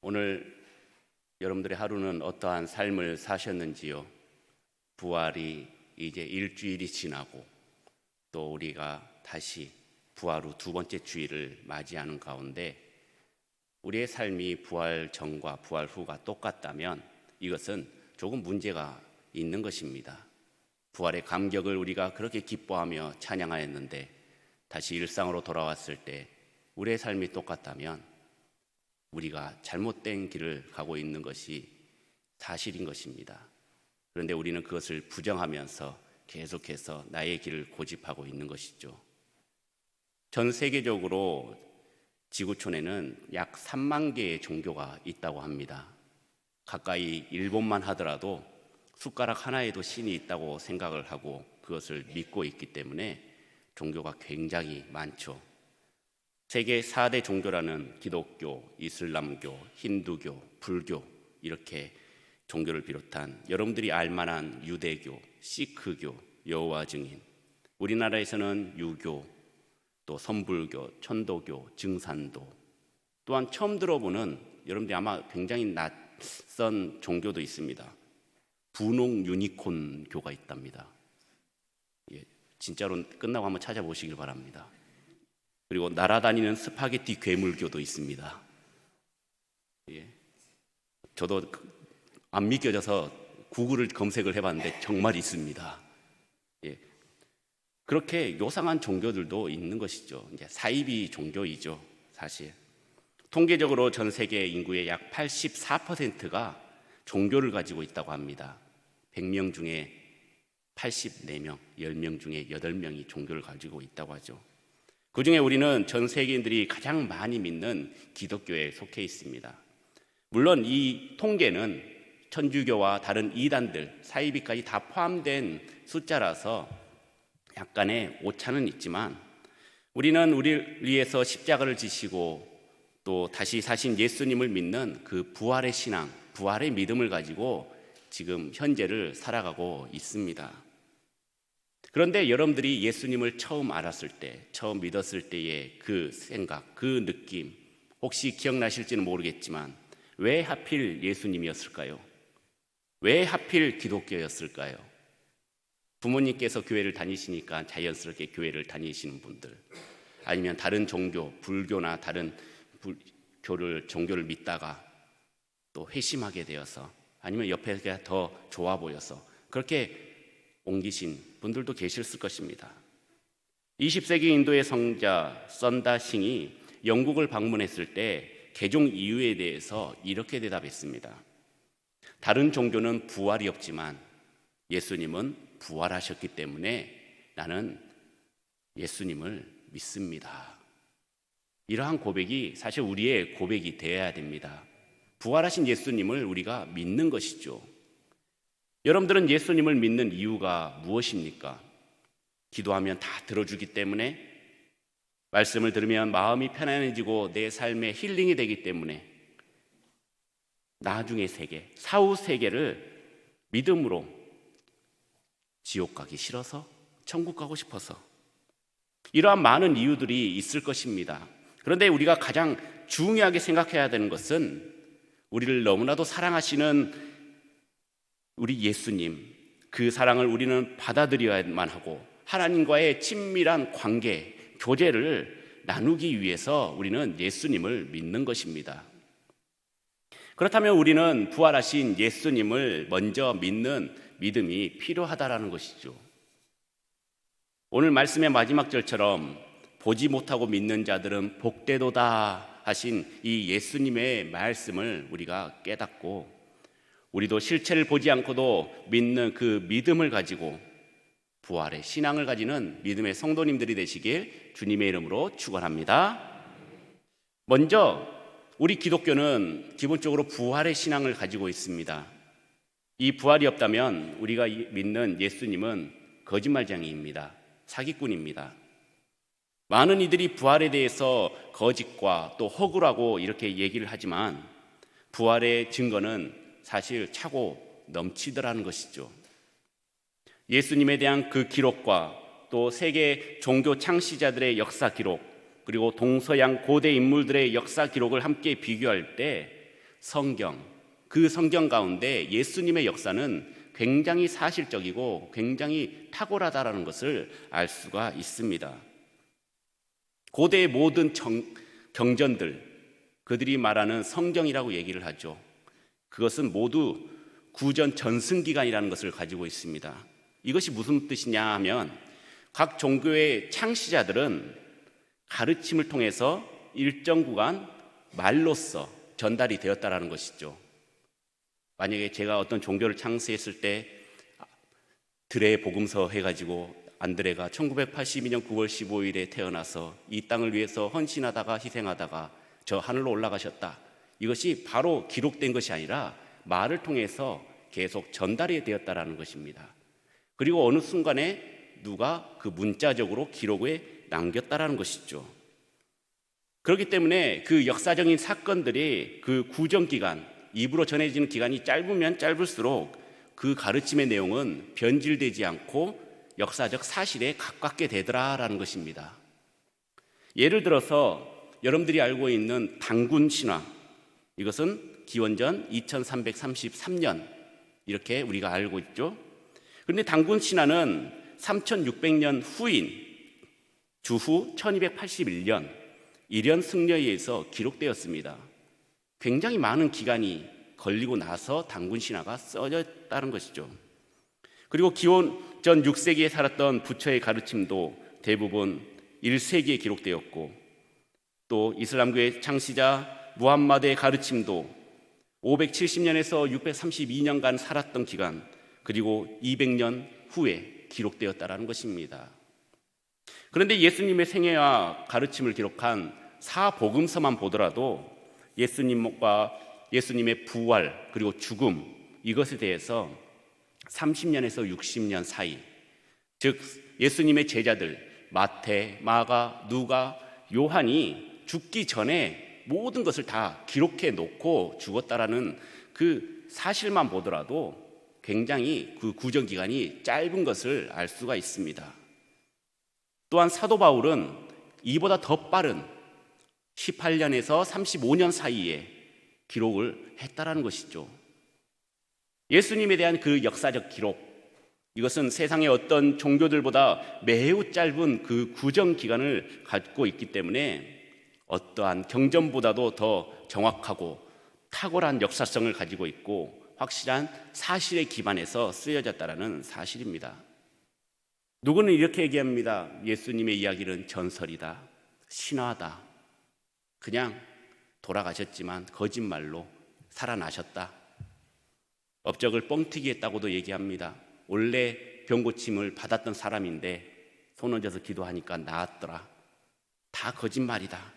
오늘 여러분들의 하루는 어떠한 삶을 사셨는지요? 부활이 이제 일주일이 지나고 또 우리가 다시 부활 후 두 번째 주일을 맞이하는 가운데 우리의 삶이 부활 전과 부활 후가 똑같다면 이것은 조금 문제가 있는 것입니다. 부활의 감격을 우리가 그렇게 기뻐하며 찬양하였는데 다시 일상으로 돌아왔을 때 우리의 삶이 똑같다면 우리가 잘못된 길을 가고 있는 것이 사실인 것입니다. 그런데 우리는 그것을 부정하면서 계속해서 나의 길을 고집하고 있는 것이죠. 전 세계적으로 지구촌에는 약 3만 개의 종교가 있다고 합니다. 가까이 일본만 하더라도 숟가락 하나에도 신이 있다고 생각을 하고 그것을 믿고 있기 때문에 종교가 굉장히 많죠. 세계 4대 종교라는 기독교, 이슬람교, 힌두교, 불교 이렇게 종교를 비롯한 여러분들이 알만한 유대교, 시크교, 여호와 증인, 우리나라에서는 유교, 또 선불교, 천도교, 증산도, 또한 처음 들어보는 여러분들이 아마 굉장히 낯선 종교도 있습니다. 분홍 유니콘 교가 있답니다. 진짜로 끝나고 한번 찾아보시길 바랍니다. 그리고 날아다니는 스파게티 괴물교도 있습니다. 저도 안 믿겨져서 구글을 검색을 해봤는데 정말 있습니다. 그렇게 요상한 종교들도 있는 것이죠. 이제 사이비 종교이죠, 사실. 통계적으로 전 세계 인구의 약 84%가 종교를 가지고 있다고 합니다. 100명 중에 84명, 10명 중에 8명이 종교를 가지고 있다고 하죠. 그 중에 우리는 전 세계인들이 가장 많이 믿는 기독교에 속해 있습니다. 물론 이 통계는 천주교와 다른 이단들, 사이비까지 다 포함된 숫자라서 약간의 오차는 있지만 우리는 우리를 위해서 십자가를 지시고 또 다시 사신 예수님을 믿는 그 부활의 신앙, 부활의 믿음을 가지고 지금 현재를 살아가고 있습니다. 그런데 여러분들이 예수님을 처음 알았을 때, 처음 믿었을 때의 그 생각, 그 느낌 혹시 기억나실지는 모르겠지만 왜 하필 예수님이었을까요? 왜 하필 기독교였을까요? 부모님께서 교회를 다니시니까 자연스럽게 교회를 다니시는 분들, 아니면 다른 종교, 불교나 다른 종교를 믿다가 또 회심하게 되어서, 아니면 옆에가 더 좋아 보여서 그렇게 옮기신 분들도 계셨을 것입니다. 20세기 인도의 성자 썬다싱이 영국을 방문했을 때 개종 이유에 대해서 이렇게 대답했습니다. 다른 종교는 부활이 없지만 예수님은 부활하셨기 때문에 나는 예수님을 믿습니다. 이러한 고백이 사실 우리의 고백이 되어야 됩니다. 부활하신 예수님을 우리가 믿는 것이죠. 여러분들은 예수님을 믿는 이유가 무엇입니까? 기도하면 다 들어주기 때문에, 말씀을 들으면 마음이 편안해지고 내 삶에 힐링이 되기 때문에, 나중의 세계, 사후 세계를 믿음으로 지옥 가기 싫어서, 천국 가고 싶어서, 이러한 많은 이유들이 있을 것입니다. 그런데 우리가 가장 중요하게 생각해야 되는 것은 우리를 너무나도 사랑하시는 우리 예수님, 그 사랑을 우리는 받아들여야만 하고 하나님과의 친밀한 관계, 교제를 나누기 위해서 우리는 예수님을 믿는 것입니다. 그렇다면 우리는 부활하신 예수님을 먼저 믿는 믿음이 필요하다라는 것이죠. 오늘 말씀의 마지막 절처럼 보지 못하고 믿는 자들은 복되도다 하신 이 예수님의 말씀을 우리가 깨닫고 우리도 실체를 보지 않고도 믿는 그 믿음을 가지고 부활의 신앙을 가지는 믿음의 성도님들이 되시길 주님의 이름으로 축원합니다. 먼저 우리 기독교는 기본적으로 부활의 신앙을 가지고 있습니다. 이 부활이 없다면 우리가 믿는 예수님은 거짓말쟁이입니다. 사기꾼입니다. 많은 이들이 부활에 대해서 거짓과 또 허구라고 이렇게 얘기를 하지만 부활의 증거는 사실 차고 넘치더라는 것이죠. 예수님에 대한 그 기록과 또 세계 종교 창시자들의 역사 기록, 그리고 동서양 고대 인물들의 역사 기록을 함께 비교할 때 성경, 그 성경 가운데 예수님의 역사는 굉장히 사실적이고 굉장히 탁월하다라는 것을 알 수가 있습니다. 고대의 모든 경전들, 그들이 말하는 성경이라고 얘기를 하죠. 그것은 모두 구전 전승기간이라는 것을 가지고 있습니다. 이것이 무슨 뜻이냐 하면 각 종교의 창시자들은 가르침을 통해서 일정 구간 말로써 전달이 되었다라는 것이죠. 만약에 제가 어떤 종교를 창시했을 때 드레 복음서 해가지고 안드레가 1982년 9월 15일에 태어나서 이 땅을 위해서 헌신하다가 희생하다가 저 하늘로 올라가셨다. 이것이 바로 기록된 것이 아니라 말을 통해서 계속 전달이 되었다라는 것입니다. 그리고 어느 순간에 누가 그 문자적으로 기록에 남겼다라는 것이죠. 그렇기 때문에 그 역사적인 사건들이 그 구전 기간, 입으로 전해지는 기간이 짧으면 짧을수록 그 가르침의 내용은 변질되지 않고 역사적 사실에 가깝게 되더라라는 것입니다. 예를 들어서 여러분들이 알고 있는 단군 신화, 이것은 기원전 2333년 이렇게 우리가 알고 있죠. 그런데 단군 신화는 3600년 후인 주후 1281년 일현 승려에 의해서 기록되었습니다. 굉장히 많은 기간이 걸리고 나서 단군 신화가 써졌다는 것이죠. 그리고 기원전 6세기에 살았던 부처의 가르침도 대부분 1세기에 기록되었고, 또 이슬람교의 창시자 무함마드의 가르침도 570년에서 632년간 살았던 기간, 그리고 200년 후에 기록되었다라는 것입니다. 그런데 예수님의 생애와 가르침을 기록한 사복음서만 보더라도 예수님과 예수님의 부활 그리고 죽음, 이것에 대해서 30년에서 60년 사이, 즉 예수님의 제자들 마태, 마가, 누가, 요한이 죽기 전에 모든 것을 다 기록해 놓고 죽었다라는 그 사실만 보더라도 굉장히 그 구전 기간이 짧은 것을 알 수가 있습니다. 또한 사도 바울은 이보다 더 빠른 18년에서 35년 사이에 기록을 했다라는 것이죠. 예수님에 대한 그 역사적 기록, 이것은 세상의 어떤 종교들보다 매우 짧은 그 구전 기간을 갖고 있기 때문에 어떠한 경전보다도 더 정확하고 탁월한 역사성을 가지고 있고 확실한 사실에 기반해서 쓰여졌다는 사실입니다. 누구는 이렇게 얘기합니다. 예수님의 이야기는 전설이다, 신화다, 그냥 돌아가셨지만 거짓말로 살아나셨다, 업적을 뻥튀기 했다고도 얘기합니다. 원래 병고침을 받았던 사람인데 손 얹어서 기도하니까 나았더라. 다 거짓말이다.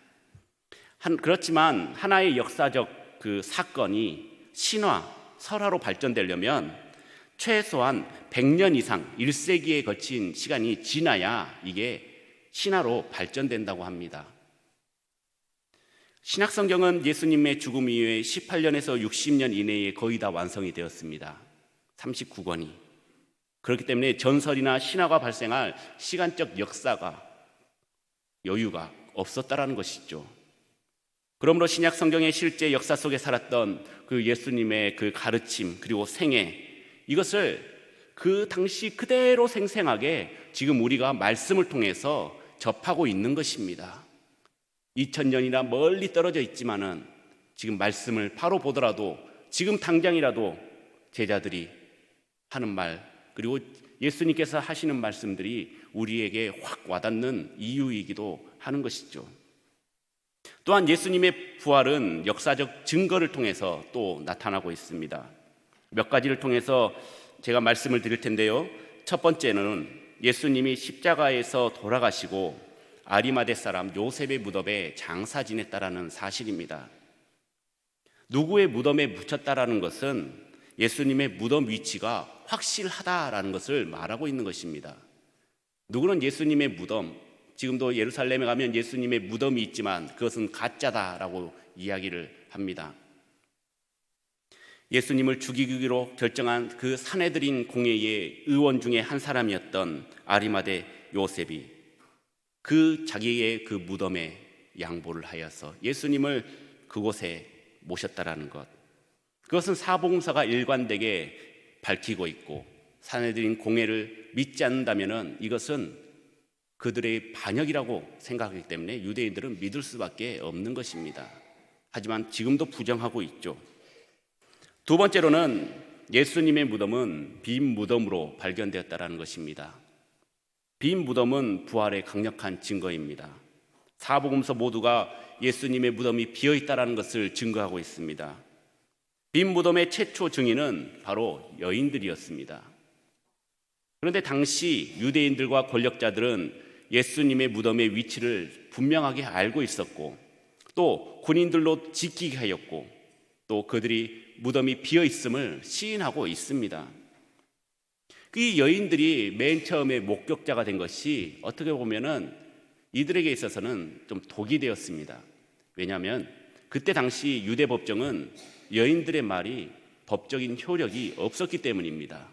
그렇지만 하나의 역사적 그 사건이 신화, 설화로 발전되려면 최소한 100년 이상 1세기에 거친 시간이 지나야 이게 신화로 발전된다고 합니다. 신약성경은 예수님의 죽음 이후에 18년에서 60년 이내에 거의 다 완성이 되었습니다. 39권이. 그렇기 때문에 전설이나 신화가 발생할 시간적 역사가, 여유가 없었다라는 것이죠. 그러므로 신약성경의 실제 역사 속에 살았던 그 예수님의 그 가르침 그리고 생애, 이것을 그 당시 그대로 생생하게 지금 우리가 말씀을 통해서 접하고 있는 것입니다. 2000년이나 멀리 떨어져 있지만은 지금 말씀을 바로 보더라도 지금 당장이라도 제자들이 하는 말, 그리고 예수님께서 하시는 말씀들이 우리에게 확 와닿는 이유이기도 하는 것이죠. 또한 예수님의 부활은 역사적 증거를 통해서 또 나타나고 있습니다. 몇 가지를 통해서 제가 말씀을 드릴 텐데요. 첫 번째는 예수님이 십자가에서 돌아가시고 아리마대 사람 요셉의 무덤에 장사 지냈다라는 사실입니다. 누구의 무덤에 묻혔다라는 것은 예수님의 무덤 위치가 확실하다라는 것을 말하고 있는 것입니다. 누구는 예수님의 무덤, 지금도 예루살렘에 가면 예수님의 무덤이 있지만 그것은 가짜다라고 이야기를 합니다. 예수님을 죽이기로 결정한 그 산헤드린 공회의 의원 중에 한 사람이었던 아리마대 요셉이 그 자기의 그 무덤에 양보를 하여서 예수님을 그곳에 모셨다라는 것, 그것은 사복음서가 일관되게 밝히고 있고 사내들인 공회를 믿지 않는다면 이것은 그들의 반역이라고 생각하기 때문에 유대인들은 믿을 수밖에 없는 것입니다. 하지만 지금도 부정하고 있죠. 두 번째로는 예수님의 무덤은 빈 무덤으로 발견되었다는 것입니다. 빈 무덤은 부활의 강력한 증거입니다. 사복음서 모두가 예수님의 무덤이 비어있다는 것을 증거하고 있습니다. 빈 무덤의 최초 증인은 바로 여인들이었습니다. 그런데 당시 유대인들과 권력자들은 예수님의 무덤의 위치를 분명하게 알고 있었고 또 군인들로 지키게 하였고 또 그들이 무덤이 비어있음을 시인하고 있습니다. 이 여인들이 맨 처음에 목격자가 된 것이 어떻게 보면은 이들에게 있어서는 좀 독이 되었습니다. 왜냐하면 그때 당시 유대 법정은 여인들의 말이 법적인 효력이 없었기 때문입니다.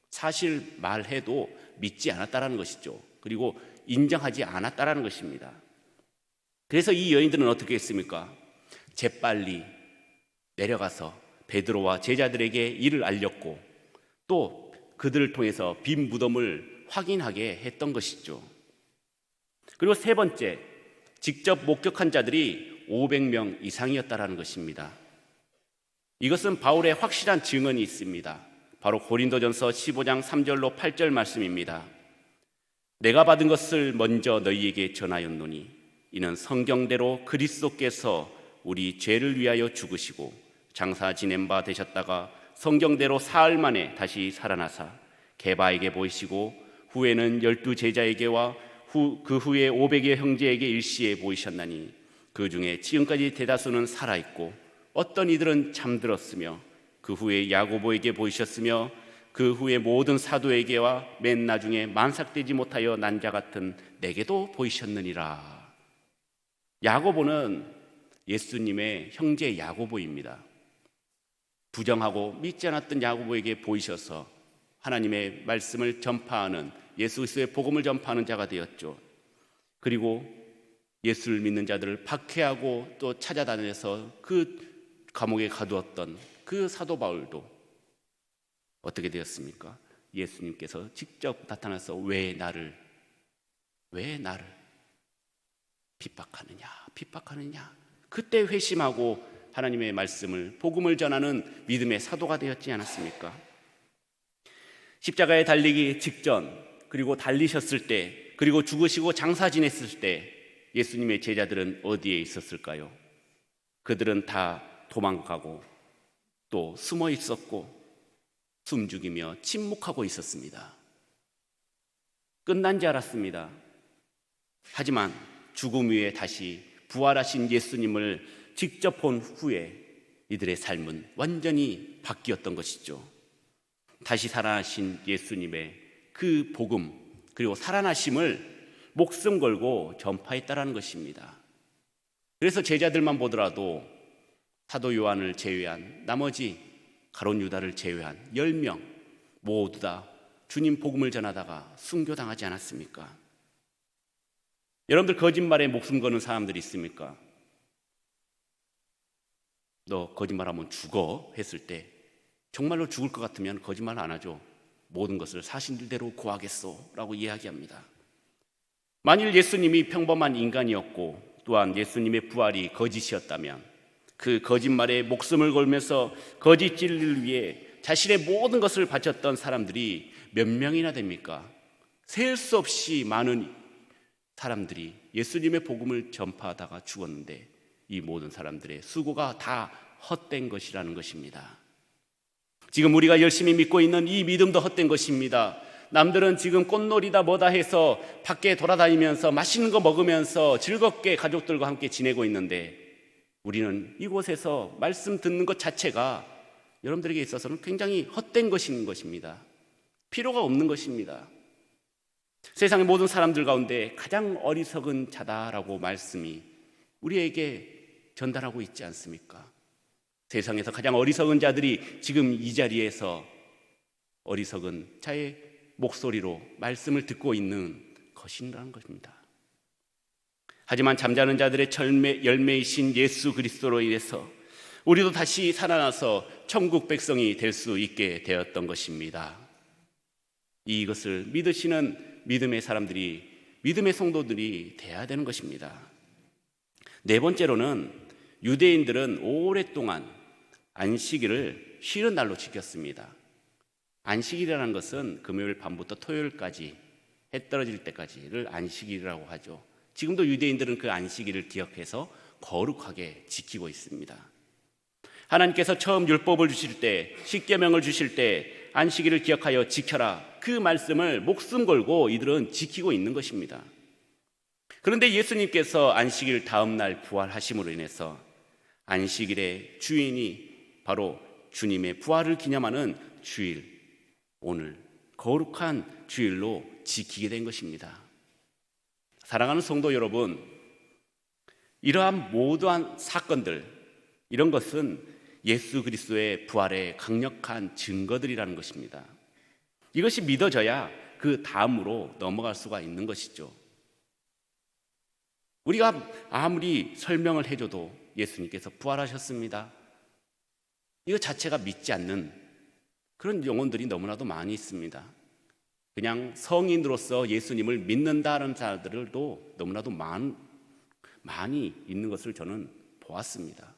사실 말해도 믿지 않았다라는 것이죠. 그리고 인정하지 않았다라는 것입니다. 그래서 이 여인들은 어떻게 했습니까? 재빨리 내려가서 베드로와 제자들에게 이를 알렸고 또 그들을 통해서 빈 무덤을 확인하게 했던 것이죠. 그리고 세 번째, 직접 목격한 자들이 500명 이상이었다라는 것입니다. 이것은 바울의 확실한 증언이 있습니다. 바로 고린도전서 15장 3절로 8절 말씀입니다. 내가 받은 것을 먼저 너희에게 전하였노니 이는 성경대로 그리스도께서 우리 죄를 위하여 죽으시고 장사 지낸 바 되셨다가 성경대로 사흘 만에 다시 살아나사 게바에게 보이시고 후에는 12 제자에게와 그 후에 500의 형제에게 일시에 보이셨나니 그 중에 지금까지 대다수는 살아있고 어떤 이들은 잠들었으며 그 후에 야고보에게 보이셨으며 그 후에 모든 사도에게와 맨 나중에 만삭되지 못하여 난 자 같은 내게도 보이셨느니라. 야고보는 예수님의 형제 야고보입니다. 부정하고 믿지 않았던 야고보에게 보이셔서 하나님의 말씀을 전파하는 예수 그리스도의 복음을 전파하는 자가 되었죠. 그리고 예수를 믿는 자들을 박해하고 또 찾아다녀서 그 감옥에 가두었던 그 사도 바울도 어떻게 되었습니까? 예수님께서 직접 나타나서 왜 나를 핍박하느냐 그때 회심하고 하나님의 말씀을 복음을 전하는 믿음의 사도가 되었지 않았습니까? 십자가에 달리기 직전 그리고 달리셨을 때 그리고 죽으시고 장사 지냈을 때 예수님의 제자들은 어디에 있었을까요? 그들은 다 도망가고 또 숨어 있었고 숨죽이며 침묵하고 있었습니다. 끝난 줄 알았습니다. 하지만 죽음 위에 다시 부활하신 예수님을 직접 본 후에 이들의 삶은 완전히 바뀌었던 것이죠. 다시 살아나신 예수님의 그 복음 그리고 살아나심을 목숨 걸고 전파했다라는 것입니다. 그래서 제자들만 보더라도 사도 요한을 제외한 나머지 가룟 유다를 제외한 10명 모두 다 주님 복음을 전하다가 순교당하지 않았습니까? 여러분들 거짓말에 목숨 거는 사람들이 있습니까? 너 거짓말하면 죽어 했을 때 정말로 죽을 것 같으면 거짓말 안 하죠. 모든 것을 사실대로 고하겠소 라고 이야기합니다. 만일 예수님이 평범한 인간이었고 또한 예수님의 부활이 거짓이었다면 그 거짓말에 목숨을 걸면서 거짓 진리를 위해 자신의 모든 것을 바쳤던 사람들이 몇 명이나 됩니까? 셀 수 없이 많은 사람들이 예수님의 복음을 전파하다가 죽었는데 이 모든 사람들의 수고가 다 헛된 것이라는 것입니다. 지금 우리가 열심히 믿고 있는 이 믿음도 헛된 것입니다. 남들은 지금 꽃놀이다 뭐다 해서 밖에 돌아다니면서 맛있는 거 먹으면서 즐겁게 가족들과 함께 지내고 있는데 우리는 이곳에서 말씀 듣는 것 자체가 여러분들에게 있어서는 굉장히 헛된 것인 것입니다. 필요가 없는 것입니다. 세상의 모든 사람들 가운데 가장 어리석은 자다라고 말씀이 우리에게 전달하고 있지 않습니까? 세상에서 가장 어리석은 자들이 지금 이 자리에서 어리석은 자의 목소리로 말씀을 듣고 있는 것이라는 것입니다. 하지만 잠자는 자들의 열매이신 예수 그리스도로 인해서 우리도 다시 살아나서 천국 백성이 될 수 있게 되었던 것입니다. 이것을 믿으시는 믿음의 사람들이, 믿음의 성도들이 돼야 되는 것입니다. 네 번째로는 유대인들은 오랫동안 안식일을 쉬는 날로 지켰습니다. 안식일이라는 것은 금요일 밤부터 토요일까지, 해 떨어질 때까지를 안식일이라고 하죠. 지금도 유대인들은 그 안식일을 기억해서 거룩하게 지키고 있습니다. 하나님께서 처음 율법을 주실 때, 십계명을 주실 때 안식일을 기억하여 지켜라, 그 말씀을 목숨 걸고 이들은 지키고 있는 것입니다. 그런데 예수님께서 안식일 다음 날 부활하심으로 인해서 안식일의 주인이 바로 주님의 부활을 기념하는 주일, 오늘 거룩한 주일로 지키게 된 것입니다. 사랑하는 성도 여러분, 이러한 모든 사건들, 이런 것은 예수 그리스도의 부활의 강력한 증거들이라는 것입니다. 이것이 믿어져야 그 다음으로 넘어갈 수가 있는 것이죠. 우리가 아무리 설명을 해줘도 예수님께서 부활하셨습니다, 이거 자체가 믿지 않는 그런 영혼들이 너무나도 많이 있습니다. 그냥 성인으로서 예수님을 믿는다는 자들도 너무나도 많이 있는 것을 저는 보았습니다.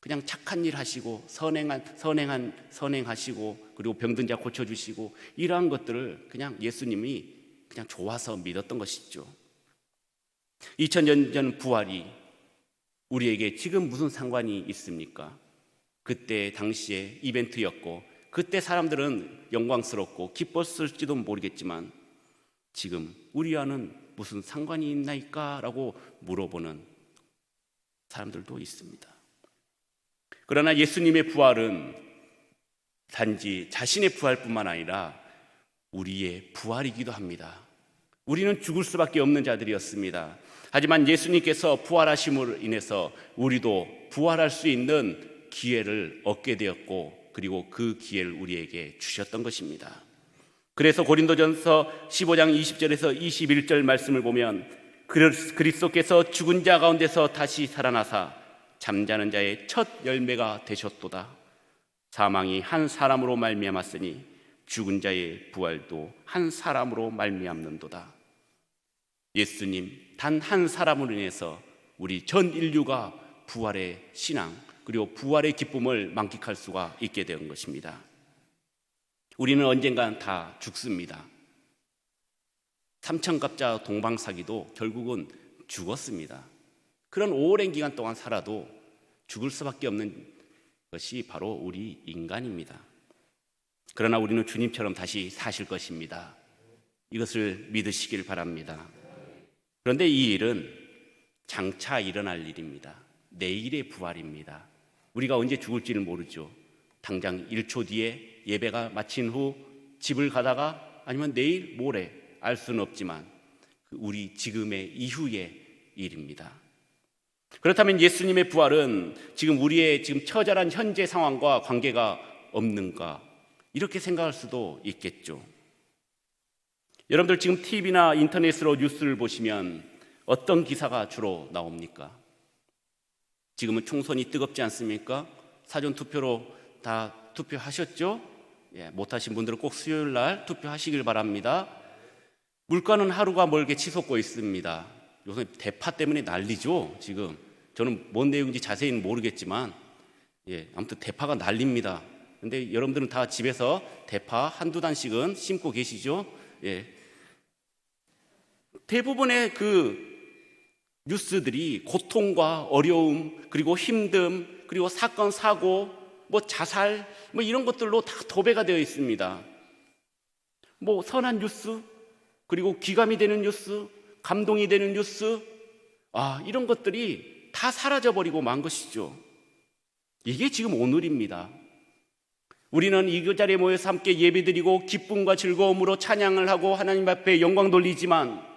그냥 착한 일 하시고 선행하시고, 그리고 병든 자 고쳐주시고, 이러한 것들을 그냥 예수님이 그냥 좋아서 믿었던 것이죠. 2000년 전 부활이 우리에게 지금 무슨 상관이 있습니까? 그때 당시의 이벤트였고, 그때 사람들은 영광스럽고 기뻤을지도 모르겠지만 지금 우리와는 무슨 상관이 있나이까? 라고 물어보는 사람들도 있습니다. 그러나 예수님의 부활은 단지 자신의 부활뿐만 아니라 우리의 부활이기도 합니다. 우리는 죽을 수밖에 없는 자들이었습니다. 하지만 예수님께서 부활하심으로 인해서 우리도 부활할 수 있는 기회를 얻게 되었고, 그리고 그 기회를 우리에게 주셨던 것입니다. 그래서 고린도전서 15장 20절에서 21절 말씀을 보면, 그리스도께서 죽은 자 가운데서 다시 살아나사 잠자는 자의 첫 열매가 되셨도다. 사망이 한 사람으로 말미암았으니 죽은 자의 부활도 한 사람으로 말미암는도다. 예수님 단 한 사람으로 인해서 우리 전 인류가 부활의 신앙, 그리고 부활의 기쁨을 만끽할 수가 있게 된 것입니다. 우리는 언젠간 다 죽습니다. 삼천갑자 동방사기도 결국은 죽었습니다. 그런 오랜 기간 동안 살아도 죽을 수밖에 없는 것이 바로 우리 인간입니다. 그러나 우리는 주님처럼 다시 사실 것입니다. 이것을 믿으시길 바랍니다. 그런데 이 일은 장차 일어날 일입니다. 내일의 부활입니다. 우리가 언제 죽을지는 모르죠. 당장 1초 뒤에 예배가 마친 후 집을 가다가, 아니면 내일 모레, 알 수는 없지만 우리 지금의 이후의 일입니다. 그렇다면 예수님의 부활은 지금 우리의 지금 처절한 현재 상황과 관계가 없는가, 이렇게 생각할 수도 있겠죠. 여러분들 지금 TV나 인터넷으로 뉴스를 보시면 어떤 기사가 주로 나옵니까? 지금은 총선이 뜨겁지 않습니까? 사전투표로 다 투표하셨죠? 못하신 분들은 꼭 수요일 날 투표하시길 바랍니다. 물가는 하루가 멀게 치솟고 있습니다. 요새 대파 때문에 난리죠. 지금 저는 뭔 내용인지 자세히는 모르겠지만 아무튼 대파가 난립니다. 근데 여러분들은 다 집에서 대파 한두 단씩은 심고 계시죠? 대부분의 그 뉴스들이 고통과 어려움, 그리고 힘듦, 그리고 사건, 사고, 자살, 이런 것들로 다 도배가 되어 있습니다. 선한 뉴스, 그리고 귀감이 되는 뉴스, 감동이 되는 뉴스, 이런 것들이 다 사라져버리고 만 것이죠. 이게 지금 오늘입니다. 우리는 이 자리에 모여서 함께 예배드리고 기쁨과 즐거움으로 찬양을 하고 하나님 앞에 영광 돌리지만,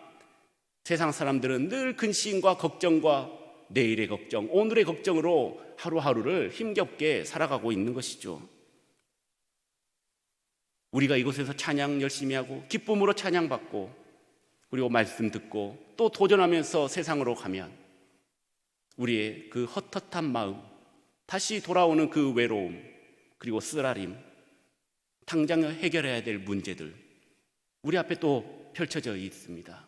세상 사람들은 늘 근심과 걱정과 내일의 걱정, 오늘의 걱정으로 하루하루를 힘겹게 살아가고 있는 것이죠. 우리가 이곳에서 찬양 열심히 하고 기쁨으로 찬양받고, 그리고 말씀 듣고 또 도전하면서 세상으로 가면 우리의 그 헛헛한 마음, 다시 돌아오는 그 외로움, 그리고 쓰라림, 당장 해결해야 될 문제들 우리 앞에 또 펼쳐져 있습니다.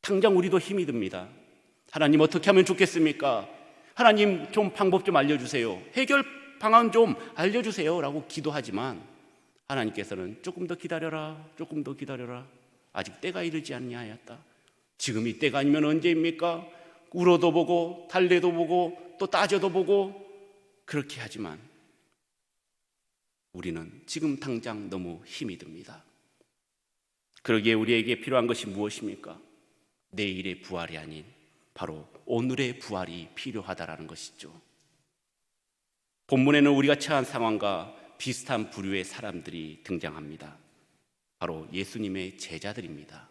당장 우리도 힘이 듭니다. 하나님 어떻게 하면 좋겠습니까? 하나님 좀 방법 좀 알려주세요. 해결 방안 좀 알려주세요 라고 기도하지만 하나님께서는 조금 더 기다려라, 조금 더 기다려라. 아직 때가 이르지 아니하였다. 지금이 때가 아니면 언제입니까? 울어도 보고 달래도 보고 또 따져도 보고 그렇게 하지만 우리는 지금 당장 너무 힘이 듭니다. 그러기에 우리에게 필요한 것이 무엇입니까? 내일의 부활이 아닌 바로 오늘의 부활이 필요하다라는 것이죠. 본문에는 우리가 처한 상황과 비슷한 부류의 사람들이 등장합니다. 바로 예수님의 제자들입니다.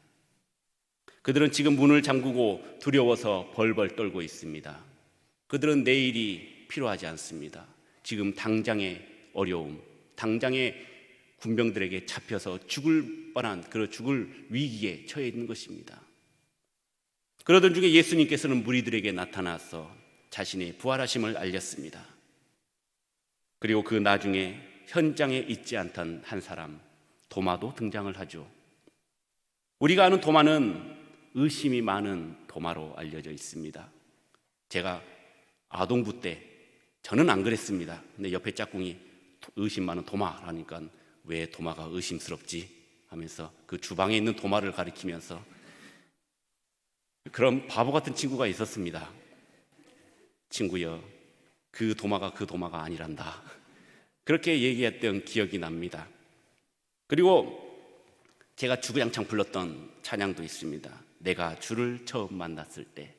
그들은 지금 문을 잠그고 두려워서 벌벌 떨고 있습니다. 그들은 내일이 필요하지 않습니다. 지금 당장의 어려움, 당장의 군병들에게 잡혀서 죽을 뻔한 그런 죽을 위기에 처해 있는 것입니다. 그러던 중에 예수님께서는 무리들에게 나타나서 자신의 부활하심을 알렸습니다. 그리고 그 나중에 현장에 있지 않던 한 사람 도마도 등장을 하죠. 우리가 아는 도마는 의심이 많은 도마로 알려져 있습니다. 제가 아동부 때 저는 안 그랬습니다. 근데 옆에 짝꿍이 의심 많은 도마라니까 왜 도마가 의심스럽지 하면서 그 주방에 있는 도마를 가리키면서 그런 바보 같은 친구가 있었습니다. 친구여, 그 도마가 아니란다. 그렇게 얘기했던 기억이 납니다. 그리고 제가 주구장창 불렀던 찬양도 있습니다. 내가 주를 처음 만났을 때.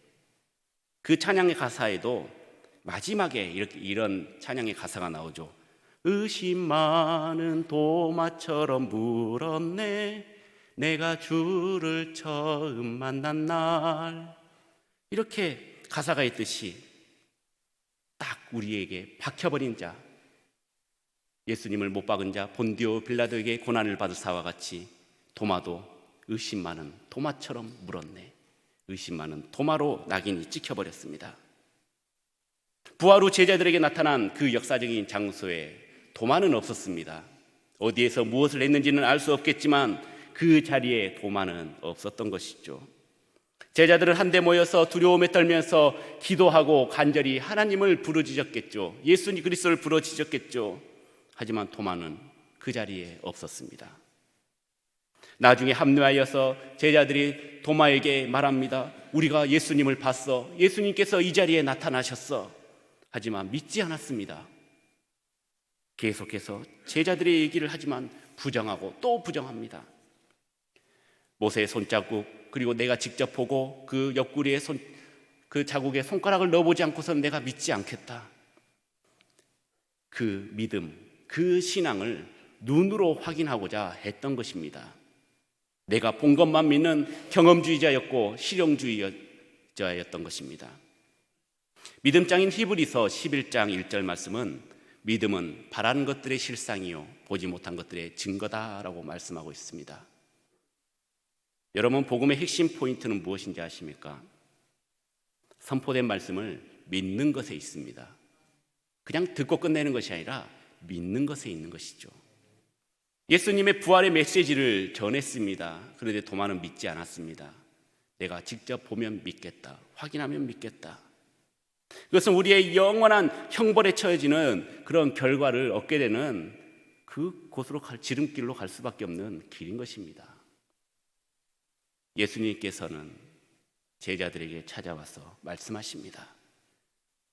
그 찬양의 가사에도 마지막에 이런 찬양의 가사가 나오죠. 의심 많은 도마처럼 물었네 내가 주를 처음 만난 날. 이렇게 가사가 있듯이 딱 우리에게 박혀버린 자, 예수님을 못 박은 자 본디오 빌라도에게 고난을 받을 사와 같이 도마도 의심 많은 도마처럼 물었네. 의심 많은 도마로 낙인이 찍혀버렸습니다. 부활 후 제자들에게 나타난 그 역사적인 장소에 도마는 없었습니다. 어디에서 무엇을 했는지는 알 수 없겠지만 그 자리에 도마는 없었던 것이죠. 제자들은 한데 모여서 두려움에 떨면서 기도하고 간절히 하나님을 부르짖었겠죠. 예수 그리스도를 부르짖었겠죠. 하지만 도마는 그 자리에 없었습니다. 나중에 합류하여서 제자들이 도마에게 말합니다. 우리가 예수님을 봤어. 예수님께서 이 자리에 나타나셨어. 하지만 믿지 않았습니다. 계속해서 제자들의 얘기를 하지만 부정하고 또 부정합니다. 모세의 손자국, 그리고 내가 직접 보고 그 옆구리에 그 자국에 손가락을 넣어보지 않고서는 내가 믿지 않겠다. 그 믿음, 그 신앙을 눈으로 확인하고자 했던 것입니다. 내가 본 것만 믿는 경험주의자였고 실용주의자였던 것입니다. 믿음장인 히브리서 11장 1절 말씀은 믿음은 바라는 것들의 실상이요 보지 못한 것들의 증거다라고 말씀하고 있습니다. 여러분, 복음의 핵심 포인트는 무엇인지 아십니까? 선포된 말씀을 믿는 것에 있습니다. 그냥 듣고 끝내는 것이 아니라 믿는 것에 있는 것이죠. 예수님의 부활의 메시지를 전했습니다. 그런데 도마는 믿지 않았습니다. 내가 직접 보면 믿겠다, 확인하면 믿겠다. 그것은 우리의 영원한 형벌에 처해지는 그런 결과를 얻게 되는 그곳으로 지름길로 갈 수밖에 없는 길인 것입니다. 예수님께서는 제자들에게 찾아와서 말씀하십니다.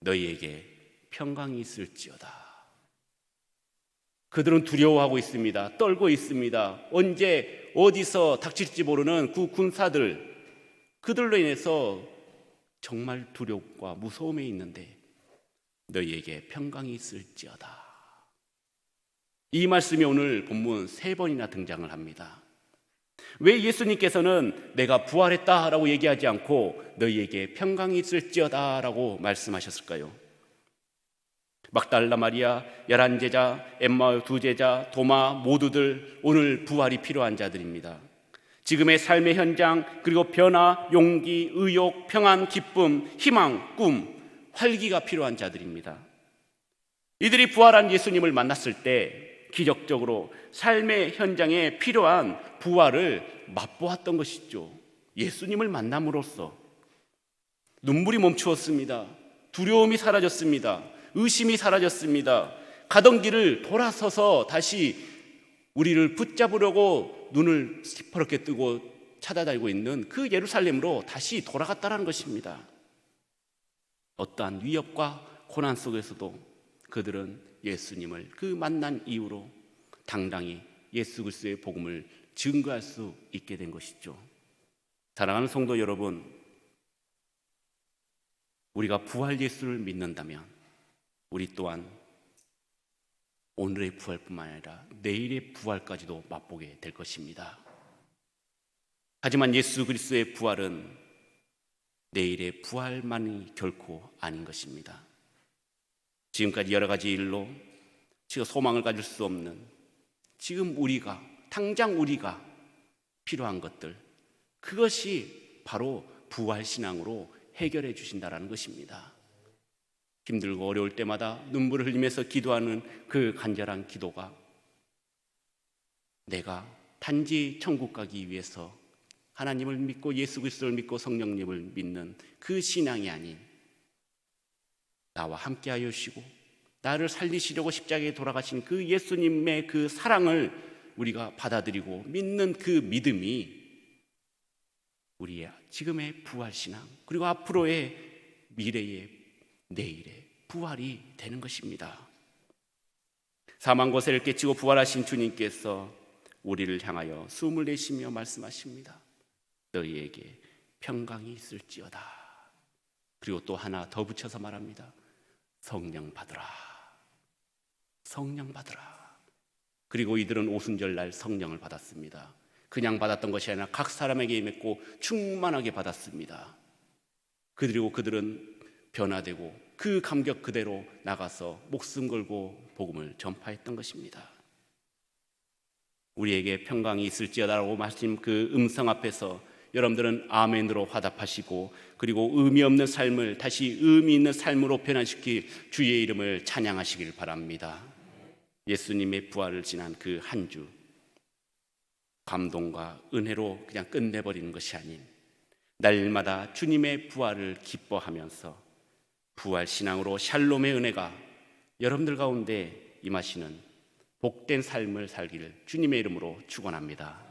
너희에게 평강이 있을지어다. 그들은 두려워하고 있습니다. 떨고 있습니다. 언제 어디서 닥칠지 모르는 그 군사들, 그들로 인해서 정말 두려움과 무서움에 있는데 너희에게 평강이 있을지어다. 이 말씀이 오늘 본문 3번이나 등장을 합니다. 왜 예수님께서는 내가 부활했다라고 얘기하지 않고 너희에게 평강이 있을지어다 라고 말씀하셨을까요? 막달라 마리아, 11제자, 엠마오 2제자, 도마 모두들 오늘 부활이 필요한 자들입니다. 지금의 삶의 현장, 그리고 변화, 용기, 의욕, 평안, 기쁨, 희망, 꿈, 활기가 필요한 자들입니다. 이들이 부활한 예수님을 만났을 때 기적적으로 삶의 현장에 필요한 부활을 맛보았던 것이죠. 예수님을 만남으로써 눈물이 멈추었습니다. 두려움이 사라졌습니다. 의심이 사라졌습니다. 가던 길을 돌아서서 다시 우리를 붙잡으려고 눈을 시퍼렇게 뜨고 찾아다니고 있는 그 예루살렘으로 다시 돌아갔다는 것입니다. 어떠한 위협과 고난 속에서도 그들은 예수님을 그 만난 이후로 당당히 예수 그리스도의 복음을 증거할 수 있게 된 것이죠. 사랑하는 성도 여러분, 우리가 부활 예수를 믿는다면 우리 또한 오늘의 부활뿐만 아니라 내일의 부활까지도 맛보게 될 것입니다. 하지만 예수 그리스도의 부활은 내일의 부활만이 결코 아닌 것입니다. 지금까지 여러 가지 일로 지금 소망을 가질 수 없는 지금 우리가 당장 우리가 필요한 것들, 그것이 바로 부활신앙으로 해결해 주신다라는 것입니다. 힘들고 어려울 때마다 눈물을 흘리면서 기도하는 그 간절한 기도가 내가 단지 천국 가기 위해서 하나님을 믿고 예수 그리스도를 믿고 성령님을 믿는 그 신앙이 아닌 나와 함께하여 주시고 나를 살리시려고 십자가에 돌아가신 그 예수님의 그 사랑을 우리가 받아들이고 믿는 그 믿음이 우리의 지금의 부활신앙 그리고 앞으로의 미래의 내일의 부활이 되는 것입니다. 사망 고세를 깨치고 부활하신 주님께서 우리를 향하여 숨을 내쉬며 말씀하십니다. 너희에게 평강이 있을지어다. 그리고 또 하나 더 붙여서 말합니다. 성령 받으라. 성령 받으라. 그리고 이들은 오순절날 성령을 받았습니다. 그냥 받았던 것이 아니라 각 사람에게 임했고 충만하게 받았습니다. 그리고 그들은 변화되고 그 감격 그대로 나가서 목숨 걸고 복음을 전파했던 것입니다. 우리에게 평강이 있을지어다라고 말씀 그 음성 앞에서 여러분들은 아멘으로 화답하시고 그리고 의미 없는 삶을 다시 의미 있는 삶으로 변화시킬 주의 이름을 찬양하시길 바랍니다. 예수님의 부활을 지난 그 한 주 감동과 은혜로 그냥 끝내버리는 것이 아닌 날마다 주님의 부활을 기뻐하면서 부활 신앙으로 샬롬의 은혜가 여러분들 가운데 임하시는 복된 삶을 살기를 주님의 이름으로 축원합니다.